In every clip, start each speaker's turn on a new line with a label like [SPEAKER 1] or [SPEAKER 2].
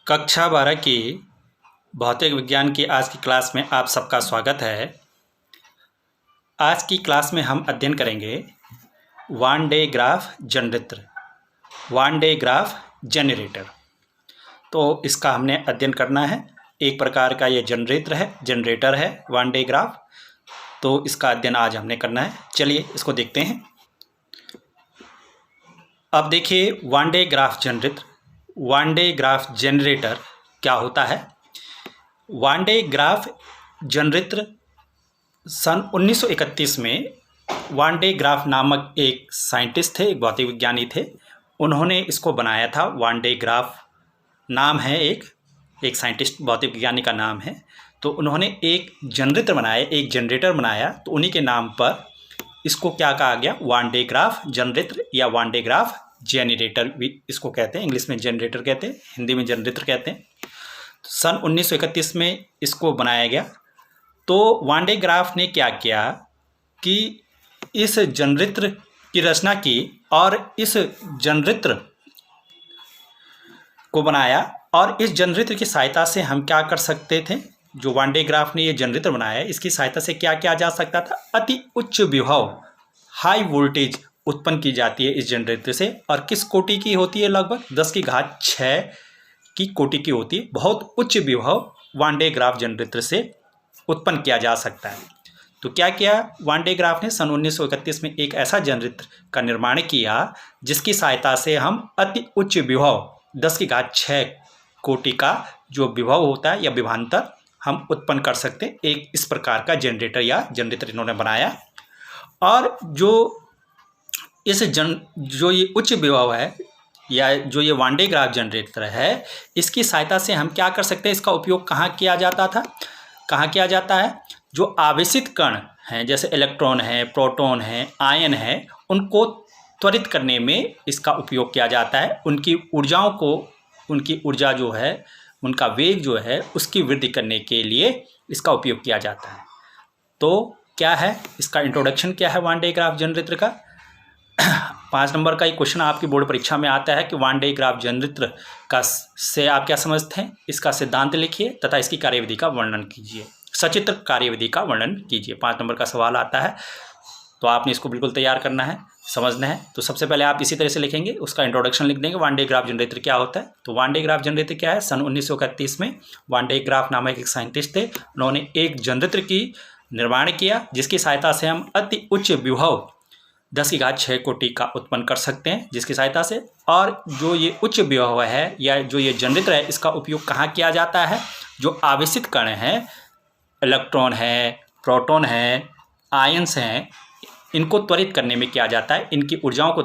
[SPEAKER 1] कक्षा 12 की भौतिक विज्ञान की आज की क्लास में आप सबका स्वागत है। आज की क्लास में हम अध्ययन करेंगे वन डे ग्राफ जनरेटर। तो इसका हमने अध्ययन करना है। एक प्रकार का ये जनरेटर है वन डे ग्राफ। तो इसका अध्ययन आज हमने करना है। चलिए इसको देखते हैं। अब देखिए वन डे ग्राफ जनरेटर क्या होता है। वन डे ग्राफ जनरेटर सन 1931 में वन डे ग्राफ नामक एक साइंटिस्ट थे, एक भौतिक विज्ञानी थे। उन्होंने इसको बनाया था। वन डे ग्राफ नाम है, एक साइंटिस्ट भौतिक विज्ञानी का नाम है। तो उन्होंने एक जनरेटर बनाया। तो उन्हीं के नाम पर इसको क्या कहा गया, वन डे ग्राफ जनरेटर या वन डे ग्राफ जनरेटर भी इसको कहते हैं। इंग्लिश में जनरेटर कहते हैं, हिंदी में जनरेटर कहते हैं। तो सन 1931 में इसको बनाया गया। तो वन डे ग्राफ ने क्या किया कि इस जनरेटर की रचना की और इस जनरेटर को बनाया। और इस जनरेटर की सहायता से हम क्या कर सकते थे, जो वन डे ग्राफ ने ये जनरेटर बनाया है, इसकी सहायता से क्या किया जा सकता था, अति उच्च विभव हाई वोल्टेज उत्पन्न की जाती है इस जनरेटर से। और किस कोटि की होती है, लगभग 10⁶ की कोटि की होती है। बहुत उच्च विभव वन डे ग्राफ जनरेटर से उत्पन्न किया जा सकता है। तो क्या किया वन डे ग्राफ ने, सन 1931 में एक ऐसा जनरेटर का निर्माण किया जिसकी सहायता से हम अति उच्च विभव 10⁶ कोटि का जो विभव होता है या विभवांतर हम उत्पन्न कर सकते हैं। एक इस प्रकार का जनरेटर इन्होंने बनाया। और जो ये उच्च विभव है या जो ये वन डे ग्राफ जनरेटर है, इसकी सहायता से हम क्या कर सकते हैं, इसका उपयोग कहाँ किया जाता है, जो आवेशित कण हैं जैसे इलेक्ट्रॉन है, प्रोटॉन है, आयन है, उनको त्वरित करने में इसका उपयोग किया जाता है। उनकी ऊर्जा जो है, उनका वेग जो है, उसकी वृद्धि करने के लिए इसका उपयोग किया जाता है। तो क्या है इसका इंट्रोडक्शन, क्या है वन डे ग्राफ जनरेटर का। 5 नंबर का एक क्वेश्चन आपकी बोर्ड परीक्षा में आता है कि वन डे ग्राफ जनरेटर का से आप क्या समझते हैं। इसका सिद्धांत लिखिए तथा इसकी कार्यविधि का वर्णन कीजिए, सचित्र कार्यविधि का वर्णन कीजिए। 5 नंबर का सवाल आता है। तो आपने इसको बिल्कुल तैयार करना है, समझना है। तो सबसे पहले आप इसी तरह से लिखेंगे, उसका इंट्रोडक्शन लिख देंगे, वन डे ग्राफ जनरेटर क्या होता है। तो वन डे ग्राफ जनरेटर क्या है, सन 1931 में वन डे ग्राफ नामक एक साइंटिस्ट थे। उन्होंने एक जनरेटर की निर्माण किया जिसकी सहायता से हम अति उच्च विभव 10⁶ कोटि का उत्पन्न कर सकते हैं, जिसकी सहायता से। और जो ये उच्च विभव है या जो ये जनरेटर है, इसका उपयोग कहाँ किया जाता है, जो आवेशित कण हैं, इलेक्ट्रॉन है, प्रोटॉन है, आयन्स हैं, इनको त्वरित करने में किया जाता है, इनकी ऊर्जाओं को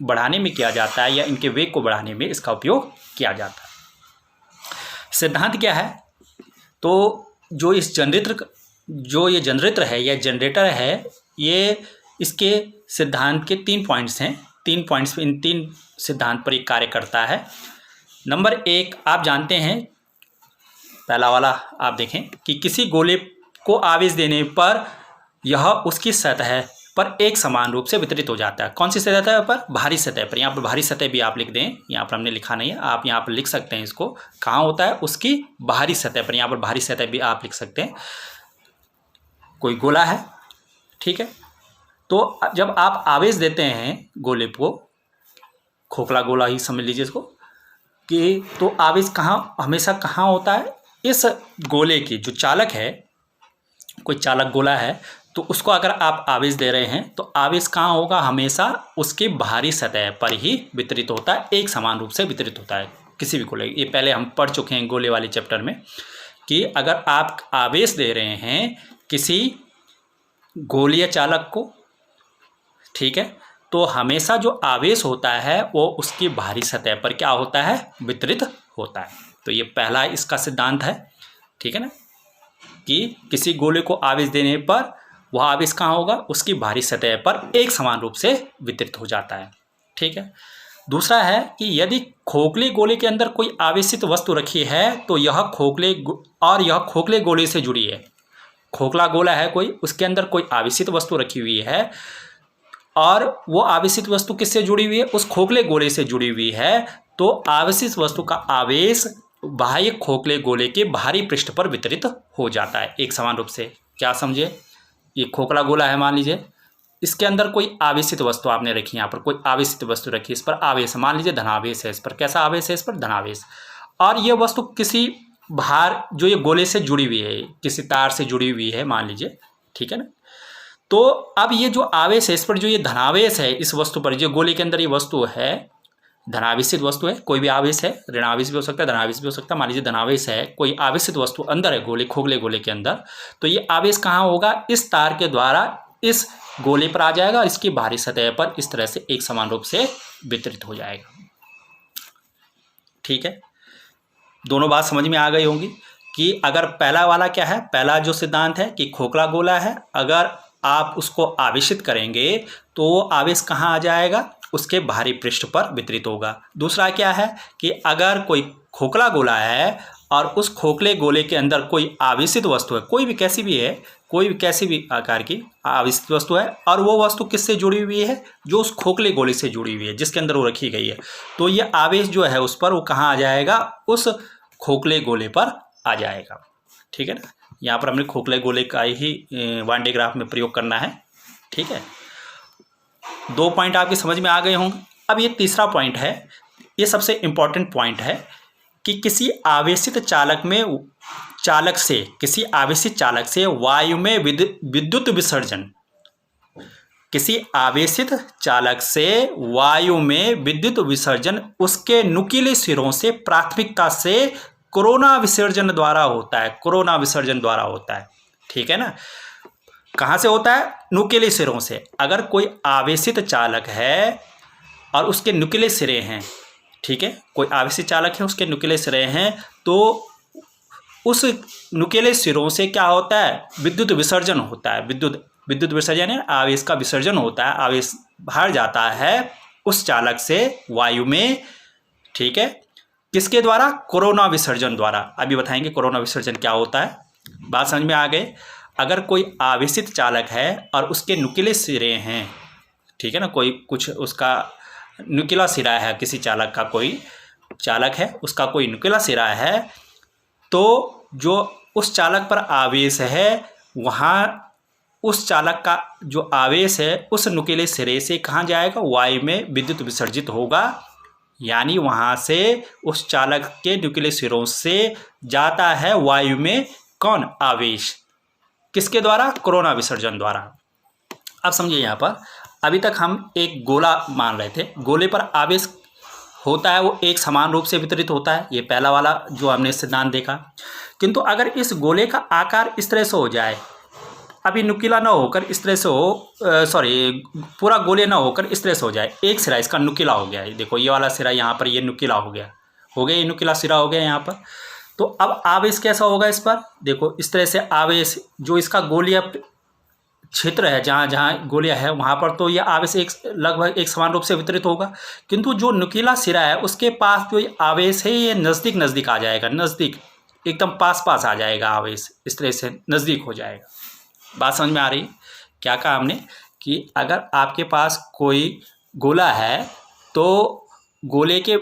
[SPEAKER 1] बढ़ाने में किया जाता है या इनके वेग को बढ़ाने में इसका उपयोग किया जाता है। सिद्धांत क्या है, तो जो ये जनरेटर है या जनरेटर है, ये इसके सिद्धांत के 3 पॉइंट्स हैं। 3 पॉइंट्स इन 3 सिद्धांत पर एक कार्य करता है। नंबर 1 आप जानते हैं, पहला वाला आप देखें कि किसी गोले को आवेश देने पर यह उसकी सतह पर एक समान रूप से वितरित हो जाता है। कौन सी सतह पर, बाहरी सतह पर। यहाँ पर बाहरी सतह भी आप लिख दें, यहाँ पर हमने लिखा नहीं है, आप यहाँ पर लिख सकते हैं इसको। कहाँ होता है, उसकी बाहरी सतह पर। यहाँ पर बाहरी सतह भी आप लिख सकते हैं। कोई गोला है, ठीक है। तो जब आप आवेश देते हैं गोले को, खोखला गोला ही समझ लीजिए इसको, कि तो आवेश हमेशा कहाँ होता है, इस गोले की जो चालक है, कोई चालक गोला है, तो उसको अगर आप आवेश दे रहे हैं तो आवेश कहाँ होगा, हमेशा उसके बाहरी सतह पर ही वितरित होता है, एक समान रूप से वितरित होता है किसी भी गोले। ये पहले हम पढ़ चुके हैं गोले वाले चैप्टर में, कि अगर आप आवेश दे रहे हैं किसी गोलीय चालक को, ठीक है, तो हमेशा जो आवेश होता है वो उसकी बाहरी सतह पर क्या होता है, वितरित होता है। तो ये पहला इसका सिद्धांत है, ठीक है ना, कि किसी गोले को आवेश देने पर वह आवेश कहाँ होगा, उसकी बाहरी सतह पर एक समान रूप से वितरित हो जाता है, ठीक है। दूसरा है कि यदि खोखले गोले के अंदर कोई आवेशित वस्तु रखी है तो यह खोखले गोले से जुड़ी है। खोखला गोला है कोई, उसके अंदर कोई आवेशित वस्तु रखी हुई है और वो आवेशित वस्तु किससे जुड़ी हुई है, उस खोखले गोले से जुड़ी हुई है। तो आवेशित वस्तु का आवेश बाह्य खोखले गोले के बाहरी पृष्ठ पर वितरित हो जाता है एक समान रूप से। क्या समझे? ये खोखला गोला है, मान लीजिए इसके अंदर कोई आवेशित वस्तु आपने रखी, यहाँ पर कोई आवेशित वस्तु रखी, इस पर आवेश, मान लीजिए धनावेश है, इस पर कैसा आवेश है? इस पर धनावेश। और ये वस्तु किसी भार, जो ये गोले से जुड़ी हुई है, किसी तार से जुड़ी हुई है मान लीजिए, ठीक है ना। तो अब ये जो आवेश है, इस पर जो ये धनावेश है, इस वस्तु पर, जो गोले के अंदर ये वस्तु है, धनावेशित वस्तु है, कोई भी आवेश है, ऋणावेश भी हो सकता है, धनावेश भी हो सकता है। मान लीजिए धनावेश है, कोई आवेशित वस्तु अंदर है गोले, खोखले गोले के अंदर, तो ये आवेश कहाँ होगा? इस तार के द्वारा इस गोले पर आ जाएगा, इसकी बाहरी सतह पर इस तरह से एक समान रूप से वितरित हो जाएगा। ठीक है, दोनों बात समझ में आ गई होंगी कि अगर पहला वाला क्या है, पहला जो सिद्धांत है कि खोखला गोला है, अगर आप उसको आवेशित करेंगे तो वो आवेश कहाँ आ जाएगा? उसके बाहरी पृष्ठ पर वितरित होगा। दूसरा क्या है कि अगर कोई खोखला गोला है और उस खोखले गोले के अंदर कोई आवेशित वस्तु है, कोई भी कैसी भी है, कोई भी कैसी भी आकार की आवेशित वस्तु है, और वो वस्तु किससे जुड़ी हुई है? जो उस खोखले गोले से जुड़ी हुई है, जिसके अंदर वो रखी गई है, तो ये आवेश जो है उस पर वो कहाँ आ जाएगा? उस खोखले गोले पर आ जाएगा। ठीक है ना, यहाँ पर हमने खोखले गोले का ही वन डे ग्राफ में प्रयोग करना है। ठीक है, 2 पॉइंट आपके समझ में आ गए होंगे। अब ये तीसरा पॉइंट है, ये सबसे इम्पॉर्टेंट पॉइंट है कि किसी आवेशित चालक से वायु में विद्युत विसर्जन, किसी आवेशित चालक से वायु में विद्युत विसर्जन उसके नुकीले सिरों से प्राथमिकता से कोरोना विसर्जन द्वारा होता है। कोरोना विसर्जन द्वारा होता है, ठीक है ना। कहाँ से होता है? नुकीले सिरों से। अगर कोई आवेशित चालक है और उसके नुकीले सिरे हैं, ठीक है, कोई आवेशित चालक है, उसके नुकीले सिरे हैं, तो उस नुकीले सिरों से क्या होता है? विद्युत विसर्जन होता है। विद्युत विसर्जन है, आवेश का विसर्जन होता है, आवेश बाहर जाता है उस चालक से वायु में। ठीक है, किसके द्वारा? कोरोना विसर्जन द्वारा। अभी बताएंगे कोरोना विसर्जन क्या होता है। बात समझ में आ गई। अगर कोई आवेशित चालक है और उसके नुकीले सिरे हैं, ठीक है ना, कोई कुछ उसका नुकीला सिरा है, किसी चालक का, कोई चालक है उसका कोई नुकीला सिरा है, तो जो उस चालक पर आवेश है, वहाँ उस चालक का जो आवेश है उस नुकीले सिरे से कहाँ जाएगा? वायु में विद्युत विसर्जित होगा। यानी वहाँ से उस चालक के नुकीले सिरों से जाता है वायु में कौन? आवेश। किसके द्वारा? कोरोना विसर्जन द्वारा। अब समझिए, यहाँ पर अभी तक हम एक गोला मान रहे थे, गोले पर आवेश होता है, वो एक समान रूप से वितरित होता है, ये पहला वाला जो हमने सिद्धांत देखा। किंतु अगर इस गोले का आकार इस तरह से हो जाए, अभी नुकीला ना होकर इस तरह से हो, पूरा गोले ना होकर इस तरह से हो जाए, एक सिरा इसका नुकीला हो गया है, देखो ये वाला सिरा यहाँ पर ये नुकीला हो गया, ये नुकीला सिरा हो गया यहाँ पर। तो अब आवेश कैसा होगा इस पर? देखो इस तरह से आवेश, जो इसका गोलीय क्षेत्र है, जहाँ जहाँ गोलियाँ है वहाँ पर तो यह आवेश लगभग एक समान रूप से वितरित होगा। किंतु जो नुकीला सिरा है उसके पास जो आवेश है ये नज़दीक नज़दीक आ जाएगा, नज़दीक एकदम पास पास आ जाएगा आवेश, इस तरह से नज़दीक हो जाएगा। बात समझ में आ रही? क्या कहा हमने कि अगर आपके पास कोई गोला है तो गोले के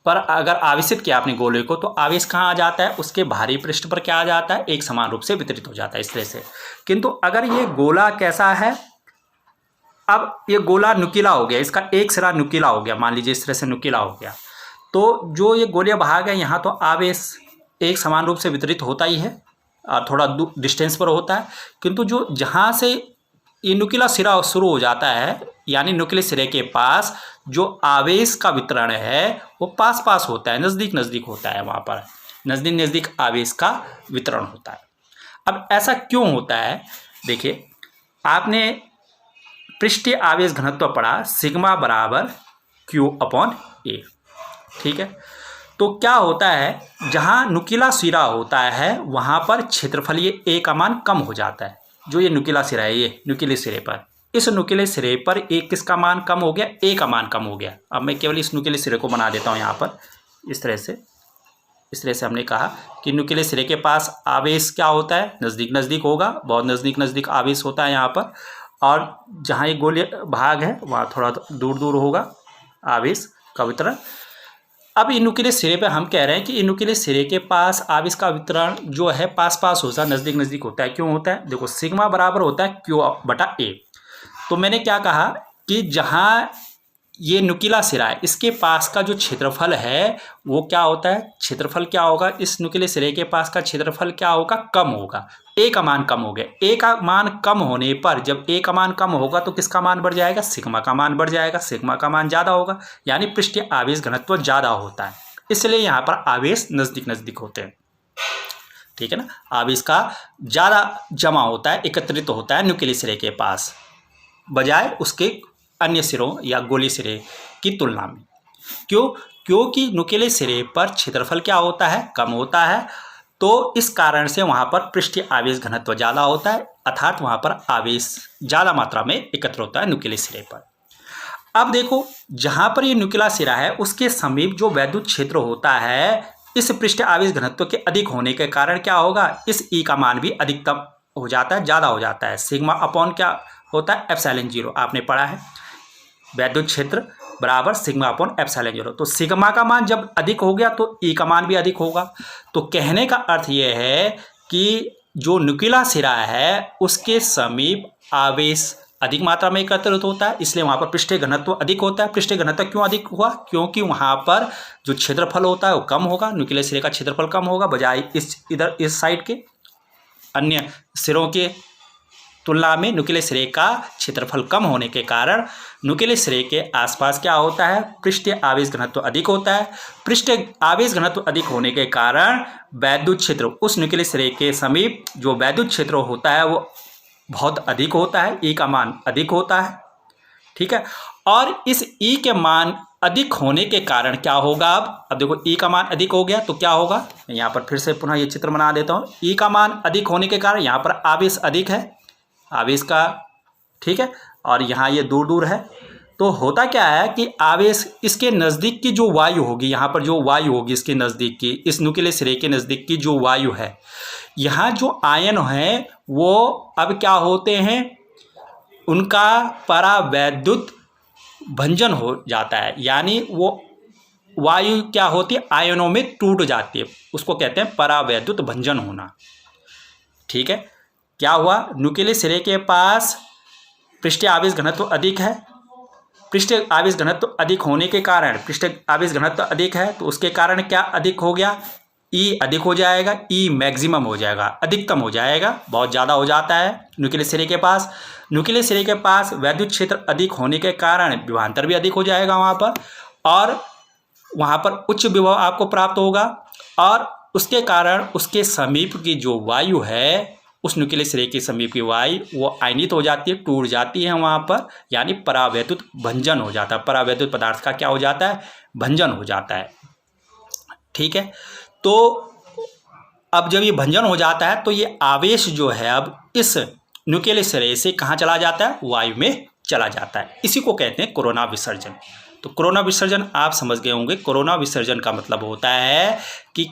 [SPEAKER 1] पर अगर आवेशित किया आपने गोले को, तो आवेश कहाँ आ जाता है? उसके बाहरी पृष्ठ पर क्या आ जाता है? एक समान रूप से वितरित हो जाता है, इस तरह से। किंतु अगर ये गोला कैसा है, अब ये गोला नुकीला हो गया, इसका एक सिरा नुकीला हो गया, मान लीजिए इस तरह से नुकीला हो गया, तो जो ये गोले भाग है यहाँ तो आवेश एक समान रूप से वितरित होता ही है और थोड़ा डिस्टेंस पर होता है। किंतु जो जहाँ से ये नुकीला सिरा शुरू हो जाता है, यानी नुकीले सिरे के पास जो आवेश का वितरण है वो पास पास होता है, नज़दीक नज़दीक होता है, वहाँ पर नज़दीक नज़दीक आवेश का वितरण होता है। अब ऐसा क्यों होता है? देखिए, आपने पृष्ठीय आवेश घनत्व पढ़ा, सिग्मा बराबर Q/A, ठीक है। तो क्या होता है, जहाँ नुकीला सिरा होता है वहाँ पर क्षेत्रफलीय A का मान कम हो जाता है। जो ये नुकीला सिरा है, ये नुकीले सिरे पर, इस नुकीले सिरे पर एक किसका मान कम हो गया? A का मान कम हो गया। अब मैं केवल इस नुकीले सिरे को बना देता हूँ यहाँ पर, इस तरह से हमने कहा कि नुकीले सिरे के पास आवेश क्या होता है? नज़दीक नज़दीक होगा, बहुत नज़दीक नज़दीक आवेश होता है यहाँ पर, और जहाँ ये गोले भाग है वहाँ थोड़ा दूर दूर होगा आवेश का वितरण। अब इन नुकीले सिरे पे हम कह रहे हैं कि इन नुकीले सिरे के पास आवेश का वितरण जो है पास पास होता है, नज़दीक नज़दीक होता है। क्यों होता है? देखो सिग्मा बराबर होता है क्यू बटा ए। तो मैंने क्या कहा कि जहाँ ये नुकीला सिरा है इसके पास का जो क्षेत्रफल है वो क्या होता है, क्षेत्रफल क्या होगा, इस नुकीले सिरे के पास का क्षेत्रफल क्या होगा, कम होगा। ए का मान कम हो गया। ए का मान कम होने पर जब ए का मान कम होगा तो किसका मान बढ़ जाएगा, सिग्मा का मान बढ़ जाएगा। सिग्मा का मान ज़्यादा होगा यानी पृष्ठीय आवेश घनत्व ज़्यादा होता है, इसलिए यहाँ पर आवेश नज़दीक नज़दीक होते हैं। ठीक है ना, आवेश का ज़्यादा जमा होता है, एकत्रित होता है नुकीले सिरे के पास बजाय उसके अन्य सिरों या गोली सिरे की तुलना में। क्यों? क्योंकि नुकीले सिरे पर क्षेत्रफल क्या होता है, कम होता है। तो इस कारण से वहाँ पर पृष्ठीय आवेश घनत्व ज़्यादा होता है, अर्थात वहाँ पर आवेश ज़्यादा मात्रा में एकत्र होता है नुकीले सिरे पर। अब देखो जहाँ पर ये नुकीला सिरा है उसके समीप जो वैद्युत क्षेत्र होता है इस पृष्ठीय आवेश घनत्व के अधिक होने के कारण क्या होगा, इस ई का मान भी अधिकतम हो जाता है, ज़्यादा हो जाता है। सिग्मा अपॉन क्या होता है, एप्सिलॉन 0 आपने पढ़ा है, वैद्युत क्षेत्र बराबर सिग्मा अपॉन एप्सिलॉन 0। तो सिग्मा का मान जब अधिक हो गया तो ई का मान भी अधिक होगा। तो कहने का अर्थ यह है कि जो नुकीला सिरा है उसके समीप आवेश अधिक मात्रा में एकत्रित होता है, इसलिए वहाँ पर पृष्ठीय घनत्व अधिक होता है। पृष्ठीय घनत्व क्यों अधिक हुआ, क्योंकि वहाँ पर जो क्षेत्रफल होता है वो कम होगा, नुकीले सिरे का क्षेत्रफल कम होगा बजाय इस साइड के अन्य सिरों के तुलना में नुकीले सिरे का क्षेत्रफल कम होने के कारण नुकीले सिरे के आसपास क्या होता है, पृष्ठीय आवेश घनत्व अधिक होता है। पृष्ठीय आवेश घनत्व अधिक होने के कारण वैद्युत क्षेत्र उस नुकीले सिरे के समीप जो वैद्युत क्षेत्र होता है वो बहुत अधिक होता है, ई का मान अधिक होता है। ठीक है, और इस ई के मान अधिक होने के कारण क्या होगा, अब देखो ई का मान अधिक हो गया तो क्या होगा, यहाँ पर फिर से पुनः ये चित्र बना देता हूँ। ई का मान अधिक होने के कारण यहाँ पर आवेश अधिक है, आवेश का, ठीक है, और यहाँ ये दूर दूर है। तो होता क्या है कि आवेश इसके नज़दीक की जो वायु होगी, यहाँ पर जो वायु होगी इसके नज़दीक की, इस नुकीले सिरे के नज़दीक की जो वायु है, यहाँ जो आयन है वो अब क्या होते हैं, उनका परावैद्युत भंजन हो जाता है, यानी वो वायु क्या होती है, आयनों में टूट जाती है, उसको कहते हैं परावैद्युत भंजन होना। ठीक है, क्या हुआ, नुकीले सिरे के पास पृष्ठीय आवेश घनत्व अधिक है, पृष्ठीय आवेश घनत्व अधिक होने के कारण, पृष्ठीय आवेश घनत्व अधिक है तो उसके कारण क्या अधिक हो गया, ई अधिक हो जाएगा, ई मैक्सिमम हो जाएगा, अधिकतम हो जाएगा, बहुत ज़्यादा हो जाता है नुकीले सिरे के पास। नुकीले सिरे के पास वैद्युत क्षेत्र अधिक होने के कारण विभवांतर भी अधिक हो जाएगा वहाँ पर, और वहाँ पर उच्च विभव आपको प्राप्त होगा, और उसके कारण उसके समीप की जो वायु है, उस नुकीले सिरे के समीप की वायु वो आयनित हो जाती है, टूट जाती है वहाँ पर, यानी परावैद्युत भंजन हो जाता है, परावैद्युत पदार्थ का क्या हो जाता है, भंजन हो जाता है। ठीक है, तो अब जब ये भंजन हो जाता है तो ये आवेश जो है अब इस नुकीले सिरे से कहाँ चला जाता है, वायु में चला जाता है, इसी को कहते हैं कोरोना विसर्जन। तो कोरोना विसर्जन आप समझ गए होंगे। कोरोना विसर्जन का मतलब होता है कि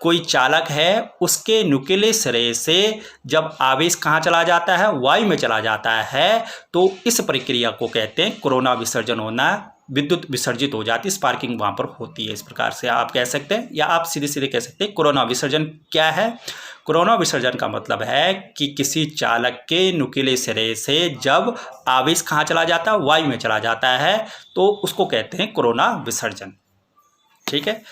[SPEAKER 1] कोई चालक है उसके नुकीले सिरे से जब आवेश कहाँ चला जाता है, वायु में चला जाता है, तो इस प्रक्रिया को कहते हैं कोरोना विसर्जन होना, विद्युत विसर्जित हो जाती है, स्पार्किंग वहाँ पर होती है। इस प्रकार से आप कह सकते हैं, या आप सीधे सीधे कह सकते हैं कोरोना विसर्जन क्या है। कोरोना विसर्जन का मतलब है कि किसी चालक के नुकीले सिरे से जब आवेश कहाँ चला जाता है, वायु में चला जाता है, तो उसको कहते हैं कोरोना विसर्जन। ठीक है,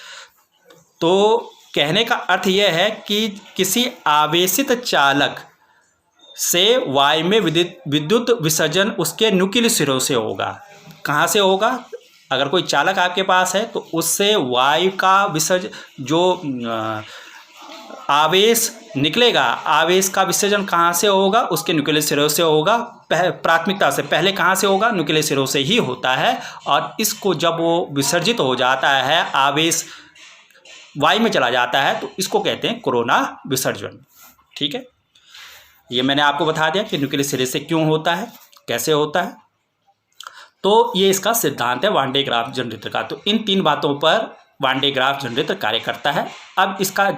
[SPEAKER 1] तो कहने का अर्थ यह है कि किसी आवेशित चालक से वायु में विद्युत विसर्जन उसके नुकीले सिरों से होगा। कहाँ से होगा, अगर कोई चालक आपके पास है तो उससे वायु का विसर्जन, जो आवेश निकलेगा, आवेश का विसर्जन कहाँ से होगा, उसके नुकीले सिरों से होगा। प्राथमिकता से पहले कहाँ से होगा, नुकीले सिरों से ही होता है, और इसको जब वो विसर्जित हो जाता है, आवेश वायु में चला जाता है, तो इसको कहते हैं कोरोना विसर्जन। ठीक है, ये मैंने आपको बता दिया कि नुकीले सिरे से क्यों होता है, कैसे होता है। तो ये इसका सिद्धांत है वान डे ग्राफ जनरेटर का। तो इन तीन बातों पर वान डे ग्राफ जनरेटर कार्य करता है। अब इसका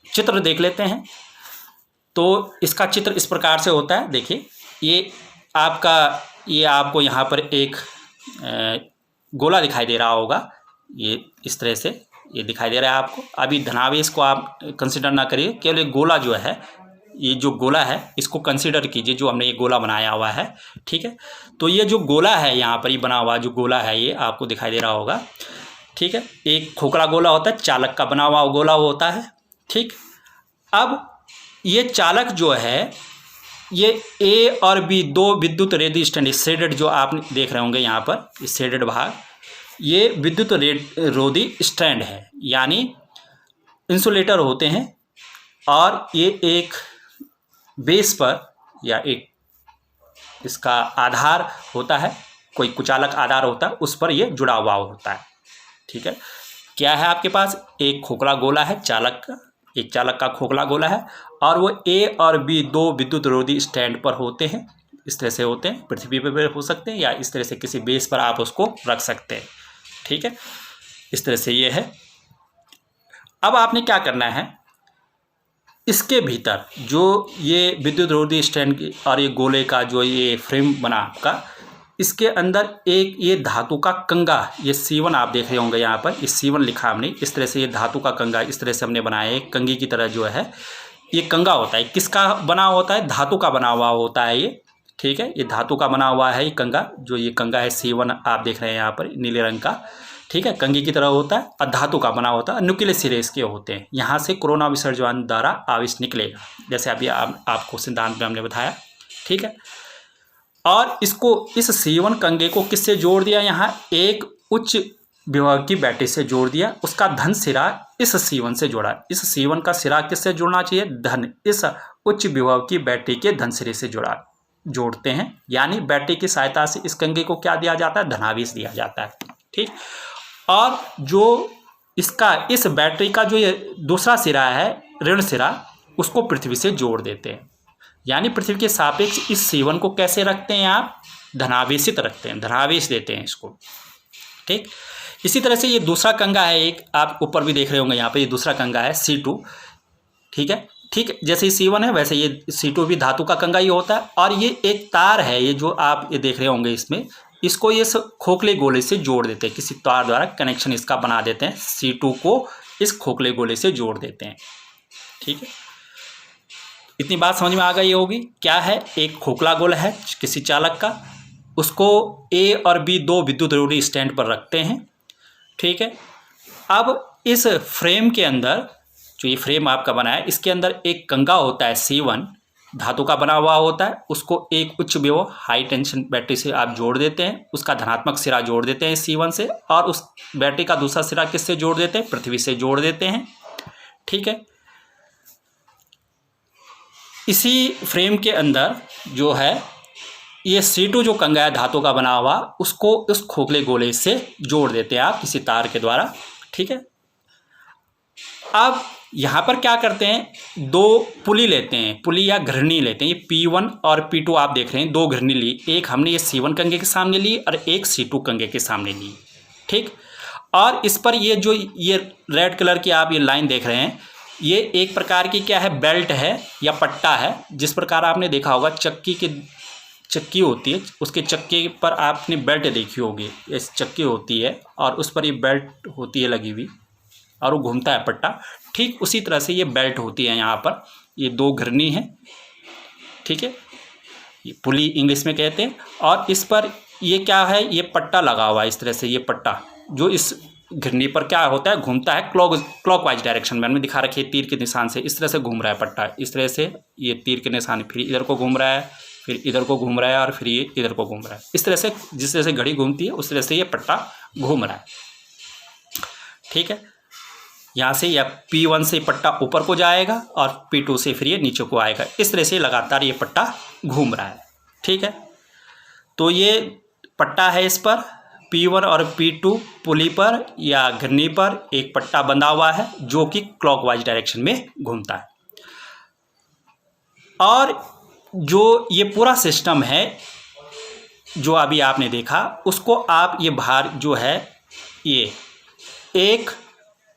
[SPEAKER 1] चित्र देख लेते हैं। तो इसका चित्र इस प्रकार से होता है, देखिए ये आपको यहाँ पर एक गोला दिखाई दे रहा होगा, ये इस तरह से ये दिखाई दे रहा है आपको। अभी धनावेश को आप कंसिडर ना करिए, केवल एक गोला जो है, ये जो गोला है इसको कंसिडर कीजिए, जो हमने ये गोला बनाया हुआ है। ठीक है, तो ये जो गोला है यहाँ पर ये बना हुआ जो गोला है ये आपको दिखाई दे रहा होगा। ठीक है, एक खोखला गोला होता है, चालक का बना हुआ गोला होता है। ठीक, अब ये चालक जो है ये ए और बी दो विद्युत रेजिस्टेंट शेडेड जो आप देख रहे होंगे यहाँ पर, इस शेडेड भाग, ये विद्युत रोधी स्टैंड है, यानी इंसुलेटर होते हैं, और ये एक बेस पर या एक इसका आधार होता है, कोई कुचालक आधार होता है, उस पर ये जुड़ा हुआ होता है। ठीक है, क्या है आपके पास, एक खोखला गोला है चालक का, एक चालक का खोखला गोला है, और वो ए और बी दो विद्युत रोधी स्टैंड पर होते हैं। इस तरह से होते हैं, पृथ्वी पर हो सकते हैं या इस तरह से किसी बेस पर आप उसको रख सकते हैं। ठीक है, इस तरह से ये है। अब आपने क्या करना है, इसके भीतर जो ये विद्युत रोधी स्टैंड और ये गोले का जो ये फ्रेम बना आपका, इसके अंदर एक ये धातु का कंगा, ये C1 आप देख रहे होंगे यहाँ पर, इस C1 लिखा हमने, इस तरह से ये धातु का कंगा इस तरह से हमने बनाया है, कंगी की तरह जो है ये कंगा होता है। किसका बना होता है, धातु का बना हुआ होता है ये। ठीक है, ये धातु का बना हुआ है ये कंगा, जो ये कंगा है C1 आप देख रहे हैं यहाँ पर नीले रंग का। ठीक है, कंगी की तरह होता है और धातु का बना होता है, नुकीले सिरे इसके होते हैं। यहाँ से कोरोना विसर्जन द्वारा आवेश निकलेगा, जैसे अभी आपको सिद्धांत में हमने बताया। ठीक है, और इसको इस C1 कंगे को किससे जोड़ दिया, यहाँ एक उच्च विभव की बैटरी से जोड़ दिया, उसका धन सिरा इस C1 से जोड़ा। इस C1 का सिरा किससे जोड़ना चाहिए, धन इस उच्च विभव की बैटरी के धन सिरे से जोड़ते हैं, यानी बैटरी की सहायता से इस कंगे को क्या दिया जाता है, धनावेश दिया जाता है। ठीक, और जो इसका इस बैटरी का जो ये दूसरा सिरा है ऋण सिरा, उसको पृथ्वी से जोड़ देते हैं, यानी पृथ्वी के सापेक्ष इस C1 को कैसे रखते हैं आप, धनावेशित रखते हैं, धनावेश देते हैं इसको। ठीक, इसी तरह से ये दूसरा कंगा है एक, आप ऊपर भी देख रहे होंगे यहाँ पे, ये दूसरा कंगा है C2। ठीक है, ठीक, जैसे C1 है वैसे ये C2 भी धातु का कंगा ही होता है, और ये एक तार है, ये जो आप ये देख रहे होंगे इसमें, इसको ये खोखले गोले से जोड़ देते हैं, किसी तार द्वारा कनेक्शन इसका बना देते हैं, C2 को इस खोखले गोले से जोड़ देते हैं। ठीक है, इतनी बात समझ में आ गई होगी। क्या है, एक खोखला गोला है किसी चालक का, उसको ए और बी दो विद्युत रोधी स्टैंड पर रखते हैं। ठीक है, अब इस फ्रेम के अंदर जो ये फ्रेम आपका बना है, इसके अंदर एक कंगा होता है C1, धातु का बना हुआ होता है, उसको एक उच्च विभव हाई टेंशन बैटरी से आप जोड़ देते हैं, उसका धनात्मक सिरा जोड़ देते हैं C1 से, और उस बैटरी का दूसरा सिरा किससे जोड़ देते हैं, पृथ्वी से जोड़ देते हैं। ठीक है, इसी फ्रेम के अंदर जो है ये C2 जो कंगा है धातु का बना हुआ, उसको उस खोखले गोले से जोड़ देते हैं आप किसी तार के द्वारा। ठीक है, अब यहाँ पर क्या करते हैं, दो पुली लेते हैं, पुली या घृणी लेते हैं, ये P1 और P2 आप देख रहे हैं, दो घृणी ली, एक हमने ये C1 कंगे के सामने ली और एक C2 कंगे के सामने ली। ठीक, और इस पर ये जो ये रेड कलर की आप ये लाइन देख रहे हैं, ये एक प्रकार की क्या है, बेल्ट है या पट्टा है। जिस प्रकार आपने देखा होगा चक्की होती है, उसके चक्के पर आपने बेल्ट देखी होगी, इस चक्की होती है और उस पर ये बेल्ट होती है लगी हुई और वो घूमता है पट्टा। ठीक उसी तरह से ये बेल्ट होती है, यहाँ पर ये दो घृणी है। ठीक है, ये पुली इंग्लिश में कहते हैं, और इस पर ये क्या है, ये पट्टा लगा हुआ है इस तरह से, ये पट्टा जो इस घिरनी पर क्या होता है, घूमता है क्लॉकवाइज डायरेक्शन में, हमने दिखा रखी है तीर के निशान से, इस तरह से घूम रहा है पट्टा, इस तरह से ये तीर के निशान फिर इधर को घूम रहा है, फिर इधर को घूम रहा है और फिर ये इधर को घूम रहा है। इस तरह से जिस तरह से घड़ी घूमती है उस तरह से ये पट्टा घूम रहा है। ठीक है, यहाँ से या P1 से पट्टा ऊपर को जाएगा और P2 से फिर ये नीचे को आएगा, इस तरह से लगातार ये पट्टा घूम रहा है। ठीक है, तो ये पट्टा है, इस पर P1 और P2 पुली पर या घिरनी पर एक पट्टा बंधा हुआ है जो कि क्लॉकवाइज डायरेक्शन में घूमता है। और जो ये पूरा सिस्टम है जो अभी आपने देखा, उसको आप ये भार जो है ये एक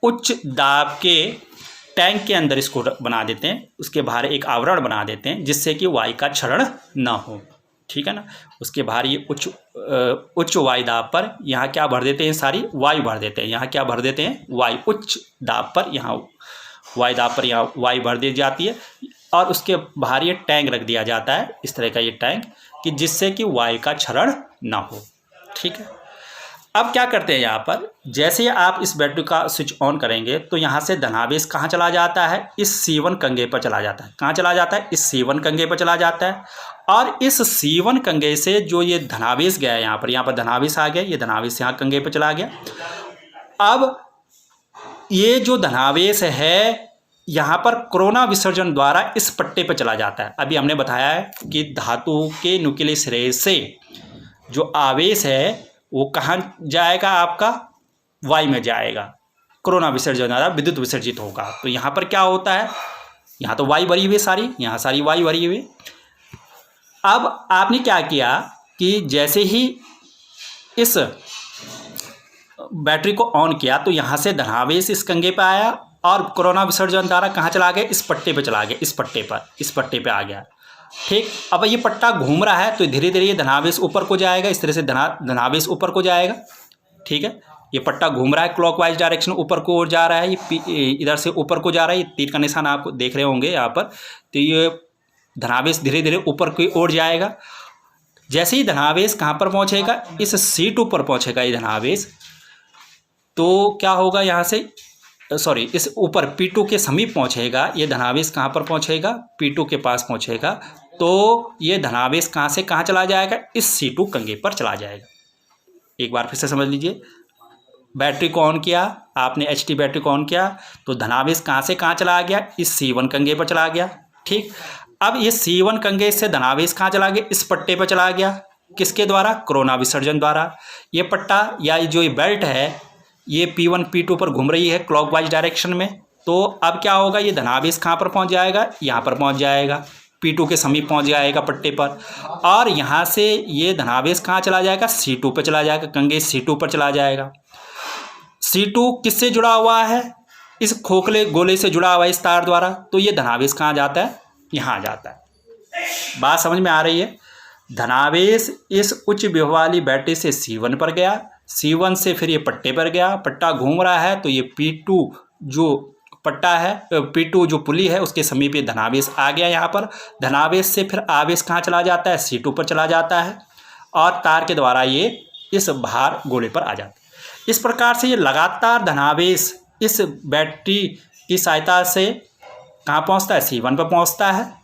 [SPEAKER 1] उच्च दाब के टैंक के अंदर इसको बना देते हैं, उसके बाहर एक आवरण बना देते हैं जिससे कि वायु का क्षरण न हो। ठीक है ना। उसके बाहर ये उच्च वायु दाब पर यहाँ क्या भर देते हैं, सारी वायु भर देते हैं। यहाँ क्या भर देते हैं, वायु। उच्च दाब पर यहाँ वायु दाब पर यहाँ वायु भर दी जाती है और उसके बाहर ये टैंक रख दिया जाता है, इस तरह का ये टैंक, कि जिससे कि वायु का क्षरण ना हो। ठीक है। अब क्या करते हैं यहाँ पर, जैसे ही आप इस बैटरी का स्विच ऑन करेंगे तो यहाँ से धनावेश कहाँ चला जाता है, इस C1 कंगे पर चला जाता है। कहाँ चला जाता है, इस C1 कंगे पर चला जाता है। और इस C1 कंगे से जो ये धनावेश गया है यहाँ पर धनावेश आ गया, ये धनावेश यहाँ कंगे पर चला गया। अब ये जो धनावेश है यहाँ पर कोरोना विसर्जन द्वारा इस पट्टे पर चला जाता है। अभी हमने बताया है कि धातु के नुकीले सिरे से जो आवेश है वो कहाँ जाएगा, आपका वायु में जाएगा। कोरोना विसर्जन द्वारा विद्युत विसर्जित होगा। तो यहाँ पर क्या होता है, यहाँ तो वायु भरी हुई सारी, यहाँ सारी वायु भरी हुई। अब आपने क्या किया कि जैसे ही इस बैटरी को ऑन किया तो यहाँ से धनावेश इस कंगे पे आया और कोरोना विसर्जन द्वारा कहाँ चला गया, इस पट्टे पे चला गया, इस पट्टे पे आ गया। ठीक। अब ये पट्टा घूम रहा है तो धीरे धीरे ये धनावेश ऊपर को जाएगा, इस तरह से धनावेश ऊपर को जाएगा। ठीक है। ये पट्टा घूम रहा है क्लॉकवाइज डायरेक्शन, ऊपर को ओर जा रहा है, ये इधर से ऊपर को जा रहा है। ये तीर का निशान आप देख रहे होंगे यहाँ पर। तो ये धनावेश धीरे धीरे ऊपर की ओर जाएगा। जैसे ही धनावेश कहाँ पर पहुँचेगा, इस C2 पर पहुँचेगा ये धनावेश, तो क्या होगा, यहाँ से इस ऊपर P2 के समीप पहुँचेगा ये धनावेश। कहाँ पर पहुँचेगा, P2 के पास पहुँचेगा। तो ये धनावेश कहाँ से कहाँ चला जाएगा, इस C2 कंगे पर चला जाएगा। एक बार फिर से समझ लीजिए, बैटरी को ऑन किया आपने, HT बैटरी को ऑन किया तो धनावेश कहाँ से कहाँ चला गया, इस C1 कंगे पर चला गया। ठीक। अब ये C1 कंगे से धनावेश कहाँ चला गया, इस पट्टे पर चला गया। किसके द्वारा, कोरोना विसर्जन द्वारा। ये पट्टा या जो ये बेल्ट है ये P1 P2 पर घूम रही है क्लॉकवाइज डायरेक्शन में। तो अब क्या होगा, ये धनावेश कहाँ पर पहुँच जाएगा, यहाँ पर पहुँच जाएगा, P2 के समीप पहुँच जाएगा पट्टे पर। और यहाँ से ये धनावेश कहाँ चला जाएगा, C2 पर चला जाएगा, कंगे C2 पर चला जाएगा। C2 किससे जुड़ा हुआ है, इस खोखले गोले से जुड़ा हुआ है इस तार द्वारा। तो ये धनावेश कहाँ जाता है, यहाँ जाता है। बात समझ में आ रही है। धनावेश इस उच्च विभव वाली बैटरी से C1 पर गया, C1 से फिर ये पट्टे पर गया, पट्टा घूम रहा है तो ये P2 जो पट्टा है, P2 जो पुली है उसके समीप ये धनावेश आ गया। यहाँ पर धनावेश से फिर आवेश कहाँ चला जाता है, C2 पर चला जाता है और तार के द्वारा ये इस भार गोले पर आ जाता है। इस प्रकार से ये लगातार धनावेश इस बैटरी की सहायता से कहाँ पहुँचता है, C1 पर पहुँचता है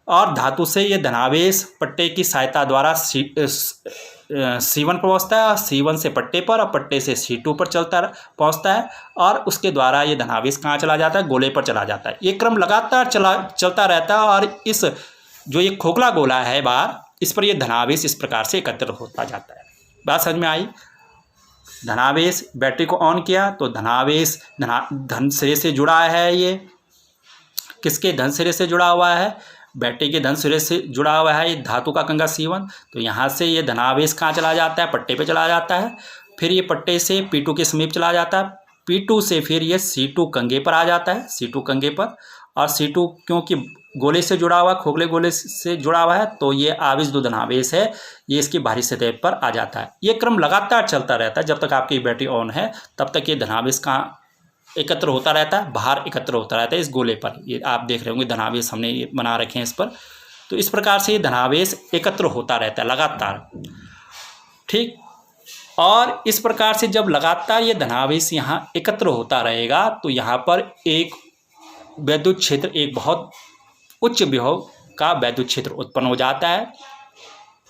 [SPEAKER 1] और धातु से ये धनावेश पट्टे की सहायता द्वारा C1 पर पहुँचता है और C1 से पट्टे पर और पट्टे से C2 पर पहुँचता है और उसके द्वारा ये धनावेश कहाँ चला जाता है, गोले पर चला जाता है। ये क्रम लगातार चलता रहता है और इस जो ये खोखला गोला है बाहर, इस पर ये धनावेश इस प्रकार से एकत्र होता जाता है। बात समझ में आई। धनावेश बैटरी को ऑन किया तो धनावेश धन सिरे से जुड़ा है। ये किसके धन सिरे से जुड़ा हुआ है, बैटरी के धन सिरे से जुड़ा हुआ है ये धातु का कंगा C1। तो यहाँ से ये धनावेश कहाँ चला जाता है, पट्टे पे चला जाता है। फिर ये पट्टे से P2 के समीप चला जाता है, P2 से फिर ये C2 कंगे पर आ जाता है, C2 कंगे पर। और C2 क्योंकि गोले से जुड़ा हुआ, खोखले गोले से जुड़ा हुआ है, तो ये आवेश जो धनावेश है ये इसकी बाहरी सतह पर आ जाता है। ये क्रम लगातार चलता रहता है। जब तक आपकी बैटरी ऑन है तब तक ये धनावेश कहाँ एकत्र होता रहता है, बाहर एकत्र होता रहता है इस गोले पर। ये आप देख रहे होंगे धनावेश हमने ये बना रखे हैं इस पर। तो इस प्रकार से ये धनावेश एकत्र होता रहता है लगातार। ठीक। और इस प्रकार से जब लगातार ये धनावेश यहाँ एकत्र होता रहेगा तो यहाँ पर एक वैद्युत क्षेत्र, एक बहुत उच्च विभव का वैद्युत क्षेत्र उत्पन्न हो जाता है।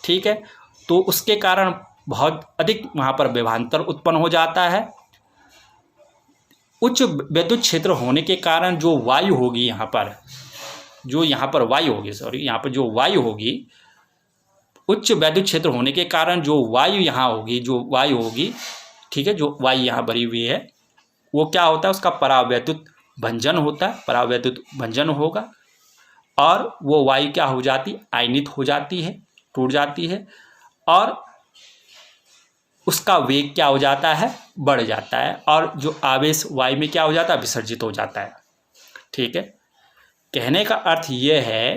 [SPEAKER 1] ठीक है। तो उसके कारण बहुत अधिक वहाँ पर विभवांतर उत्पन्न हो जाता है। उच्च वैद्युत क्षेत्र होने के कारण जो वायु होगी यहाँ पर, जो वायु होगी, उच्च वैद्युत क्षेत्र होने के कारण जो वायु होगी, ठीक है, जो वायु यहाँ भरी हुई है, वो क्या होता है, उसका परावैद्युत भंजन होता है, परावैद्युत भंजन होगा और वो वायु क्या हो जाती, आयनित हो जाती है, टूट जाती है और उसका वेग क्या हो जाता है, बढ़ जाता है और जो आवेश वायु में क्या हो जाता है, विसर्जित हो जाता है। ठीक है। कहने का अर्थ ये है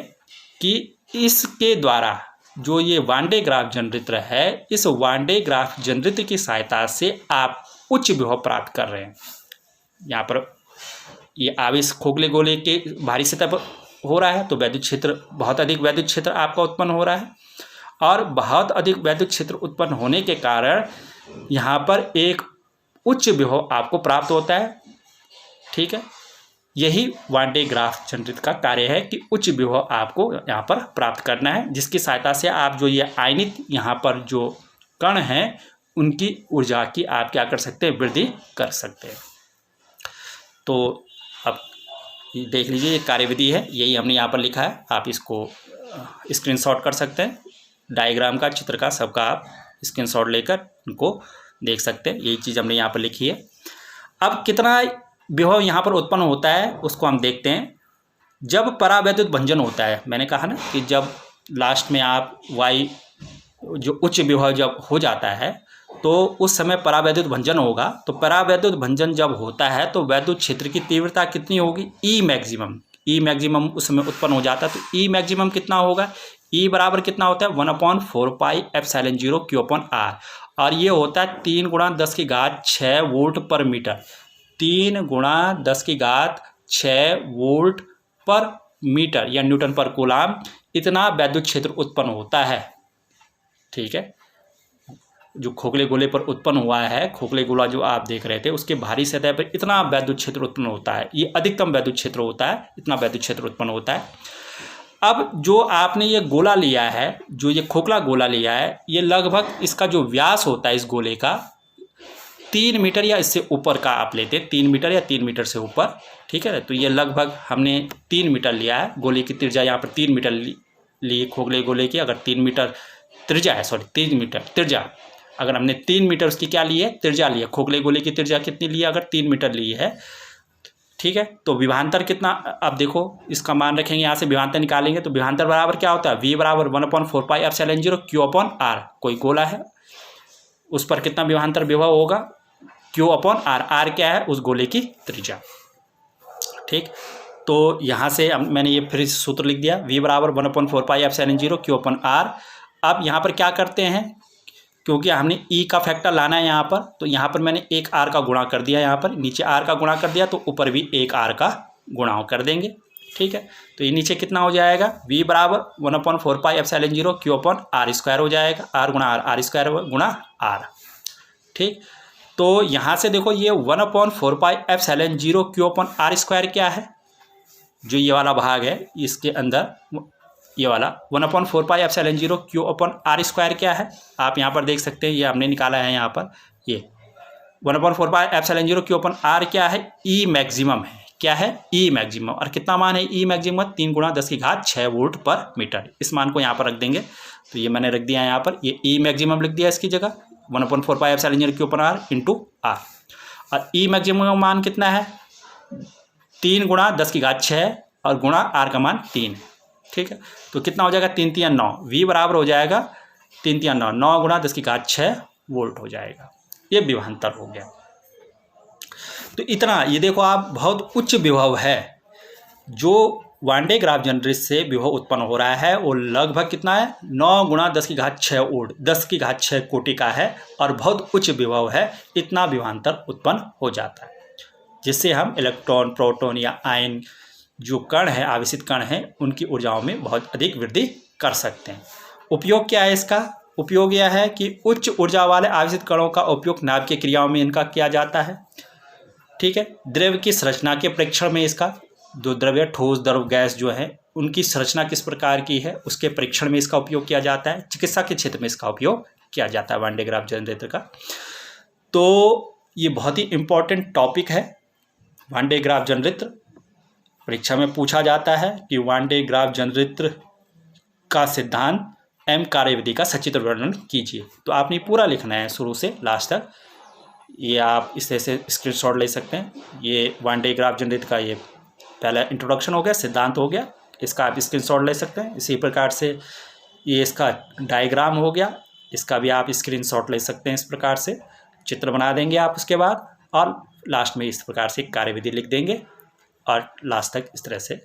[SPEAKER 1] कि इसके द्वारा जो ये वांडे ग्राफ जनरेटर है, इस वांडे ग्राफ जनरेटर की सहायता से आप उच्च विभव प्राप्त कर रहे हैं। यहाँ पर ये आवेश खोखले गोले के भारी सतह पर हो रहा है, तो वैद्युत क्षेत्र, बहुत अधिक वैद्युत क्षेत्र आपका उत्पन्न हो रहा है, और बहुत अधिक वैद्युत क्षेत्र उत्पन्न होने के कारण यहाँ पर एक उच्च विभव आपको प्राप्त होता है। ठीक है, यही वांडे ग्राफ जनरेटर का कार्य है कि उच्च विभव आपको यहाँ पर प्राप्त करना है, जिसकी सहायता से आप जो ये आयनित यहाँ पर जो कण हैं उनकी ऊर्जा की आप क्या कर सकते हैं, वृद्धि कर सकते हैं। तो अब देख लीजिए, ये कार्यविधि है, यही हमने यहाँ पर लिखा है, आप इसको स्क्रीनशॉट कर सकते हैं। डायग्राम का, चित्र का, सबका आप स्क्रीनशॉट लेकर उनको देख सकते हैं। यही चीज़ हमने यहाँ पर लिखी है। अब कितना विभव यहाँ पर उत्पन्न होता है उसको हम देखते हैं। जब परावैद्युत भंजन होता है, मैंने कहा ना कि जब लास्ट में आप वाई जो उच्च विभव जब हो जाता है तो उस समय परावैद्युत भंजन होगा। तो परावैद्युत भंजन जब होता है तो वैद्युत क्षेत्र की तीव्रता कितनी होगी, ई मैक्सिमम। ई मैक्सिमम उस समय उत्पन्न हो जाता है। तो ई मैक्सिमम कितना होगा, ई बराबर कितना होता है, 1/4πε0 Q/R, और ये होता है 3 × 10⁶ वोल्ट पर मीटर। 3 × 10⁶ वोल्ट पर मीटर या न्यूटन पर कूलाम, इतना वैद्युत क्षेत्र उत्पन्न होता है। ठीक है, जो खोखले गोले पर उत्पन्न हुआ है, खोखले गोला जो आप देख रहे थे, उसके भारी सतह पर इतना वैद्युत क्षेत्र उत्पन्न होता है। ये अधिकतम वैद्युत क्षेत्र होता है, इतना वैद्युत क्षेत्र उत्पन्न होता है। अब जो आपने ये गोला लिया है, जो ये खोखला गोला लिया है, ये लगभग इसका जो व्यास होता है इस गोले का 3 मीटर या इससे ऊपर का आप लेते हैं, 3 मीटर या 3 मीटर से ऊपर। ठीक है, तो ये लगभग हमने 3 मीटर लिया है। गोले की त्रिज्या यहाँ पर 3 मीटर ली खोखले गोले की। अगर 3 मीटर त्रिज्या है, 3 मीटर त्रिज्या, अगर हमने 3 मीटर उसकी क्या ली है, त्रिज्या ली है। खोखले गोले की त्रिज्या कितनी ली है, अगर 3 मीटर ली है। ठीक है, तो विभवांतर कितना, अब देखो इसका मान रखेंगे, यहाँ से विभवांतर निकालेंगे तो विभवांतर बराबर क्या होता है, V बराबर 1/4πε0 Q/R। कोई गोला है, उस पर कितना विभवांतर विभव होगा, Q/R। R क्या है, उस गोले की त्रिज्या। ठीक, तो यहाँ से मैंने ये फिर सूत्र लिख दिया, V बराबर 1/4πε0 Q/R। अब यहाँ पर क्या करते हैं, क्योंकि हमने ई का फैक्टर लाना है यहाँ पर, तो यहाँ पर मैंने 1 R का गुणा कर दिया, यहाँ पर नीचे R का गुणा कर दिया, तो ऊपर भी 1 R का गुणा कर देंगे। ठीक है, तो ये नीचे कितना हो जाएगा, V बराबर 1/4πε0 Q/R² हो जाएगा, R गुणा R गुणा R। ठीक, तो यहाँ से देखो ये 1/4πε0 Q/R² क्या है, जो ये वाला भाग है इसके अंदर, ये वाला 1/4πε0 Q/R² क्या है, आप यहाँ पर देख सकते हैं, ये हमने निकाला है यहाँ पर। ये 1/4πε0 Q/R क्या है, ई मैक्सिमम है। क्या है, ई मैक्सिमम। और कितना मान है ई मैक्सिमम, 3 × 10⁶ वोल्ट पर मीटर। इस मान को यहाँ पर रख देंगे, तो ये मैंने रख दिया यहाँ पर, ये ई मैक्सिमम लिख दिया इसकी जगह, 1/4πε0 Q/R × R। और ई मैक्सिमम का मान कितना है, 3 × 10⁶ और गुणा R का मान 3 है। ठीक है, तो कितना हो जाएगा, 3 × 3 = 9। V बराबर हो जाएगा 3 × 3 = 9, 9 × 10⁶ वोल्ट हो जाएगा। ये विभवांतर हो गया। तो इतना, ये देखो आप, बहुत उच्च विभव है जो वांडे ग्राफ जनरेटर से विभव उत्पन्न हो रहा है। वो लगभग कितना है, 9 × 10⁶ वोल्ट, 10⁶ कोटि का है, और बहुत उच्च विभव है। इतना विभवांतर उत्पन्न हो जाता है, जिससे हम इलेक्ट्रॉन, प्रोटॉन या आयन जो कण है, आवेशित कण हैं, उनकी ऊर्जाओं में बहुत अधिक वृद्धि कर सकते हैं। उपयोग क्या है इसका, उपयोग यह है कि उच्च ऊर्जा वाले आवेशित कणों का उपयोग नाभिकीय क्रियाओं में इनका किया जाता है। ठीक है, द्रव्य की संरचना के परीक्षण में इसका, जो द्रव्य, ठोस, द्रव, गैस जो है, उनकी संरचना किस प्रकार की है उसके परीक्षण में इसका उपयोग किया जाता है। चिकित्सा के क्षेत्र में इसका उपयोग किया जाता है वांडे ग्राफ जनरेटर का। तो ये बहुत ही इम्पोर्टेंट टॉपिक है वांडे ग्राफ जनरेटर। परीक्षा में पूछा जाता है कि वांडे ग्राफ जनरेटर का सिद्धांत एवं कार्यविधि का सचित्र वर्णन कीजिए। तो आपने पूरा लिखना है शुरू से लास्ट तक। ये आप इस तरह से स्क्रीनशॉट ले सकते हैं। ये वांडे ग्राफ जनरेटर का ये पहला इंट्रोडक्शन हो गया, सिद्धांत हो गया, इसका आप स्क्रीनशॉट ले सकते हैं। इसी प्रकार से ये इसका डायग्राम हो गया, इसका भी आप स्क्रीनशॉट ले सकते हैं। इस प्रकार से चित्र बना देंगे आप उसके बाद, और लास्ट में इस प्रकार से कार्यविधि लिख देंगे, और लास्ट तक इस तरह से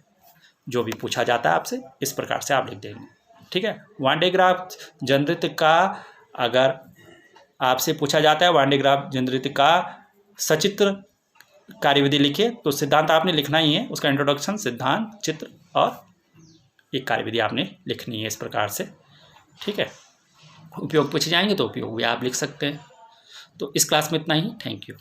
[SPEAKER 1] जो भी पूछा जाता है आपसे, इस प्रकार से आप लिख देंगे। ठीक है। वन डे ग्राफ जनरेटर का अगर आपसे पूछा जाता है वन डे ग्राफ जनरेटर का सचित्र कार्यविधि लिखिए, तो सिद्धांत आपने लिखना ही है, उसका इंट्रोडक्शन, सिद्धांत, चित्र और एक कार्यविधि आपने लिखनी है इस प्रकार से। ठीक है, उपयोग पूछे जाएंगे तो उपयोग भी आप लिख सकते हैं। तो इस क्लास में इतना ही। Thank you.